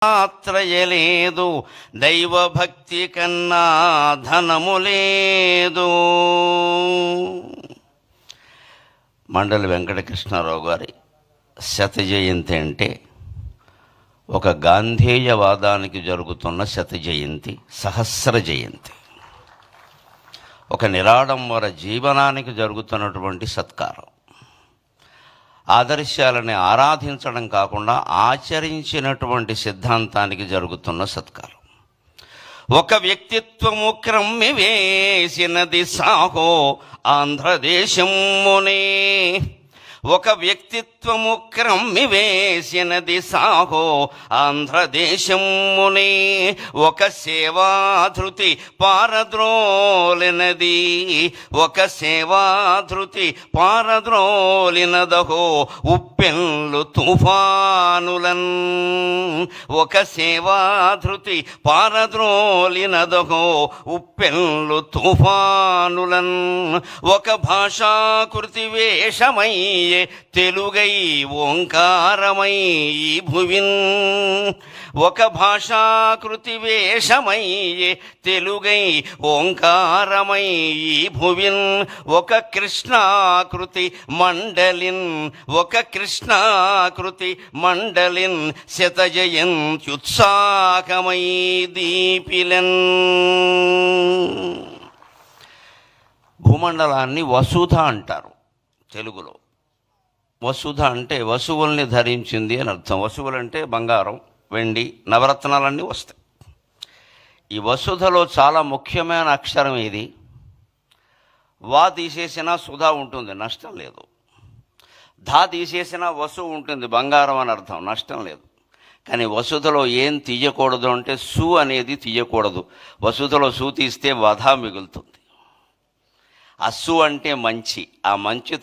మాత్రయలేదు, దైవభక్తి కన్నా ధనము లేదు. మండలి వెంకటకృష్ణారావు గారి శత జయంతి అంటే ఒక గాంధేయవాదానికి జరుగుతున్న శత జయంతి, సహస్ర జయంతి. ఒక నిరాడంబర జీవనానికి జరుగుతున్నటువంటి సత్కారం. ఆదర్శాలని ఆరాధించడం కాకుండా ఆచరించినటువంటి సిద్ధాంతానికి జరుగుతున్న సత్కారం. ఒక వ్యక్తిత్వము క్రమ్మి వేసినది సాహో ఆంధ్రదేశమునే. ఒక వ్యక్తిత్వము క్రమ్మి వేసినది సాహో ఆంధ్రదేశమునే. ఒక సేవాధృతి పారద్రోలినది, ఒక సేవాధృతి పారద్రోలినదహో ఉప్పెన్లు తుఫానులన్. ఒక సేవాధృతి పారద్రోలినదహో ఉప్పెన్లు తుఫానులన్. ఒక భాషాకృతి వేషమై తెలుగై ఓంకారమై భువిన్. ఒక భాషాకృతి వేషమై తెలుగై ఓంకారమై భువిన్. ఒక కృష్ణాకృతి మండలిన్, ఒక కృష్ణాకృతి మండలిన్ శతజయంత్యుత్సాహమై దీపిలన్. భూమండలాన్ని వసుధ అంటారు తెలుగులో. వసుధ అంటే వసువుల్ని ధరించింది అని అర్థం. వసువులు అంటే బంగారం, వెండి, నవరత్నాలన్నీ వస్తాయి. ఈ వసుధలో చాలా ముఖ్యమైన అక్షరం ఇది. వా తీసేసినా సుధా ఉంటుంది, నష్టం లేదు. ధా తీసేసినా వసు ఉంటుంది, బంగారం అని అర్థం, నష్టం లేదు. కానీ వసుధలో ఏం తీయకూడదు అంటే సు అనేది తీయకూడదు. వసుధలో సు తీస్తే వధ మిగులుతుంది. అస్సు అంటే మంచి, ఆ మంచి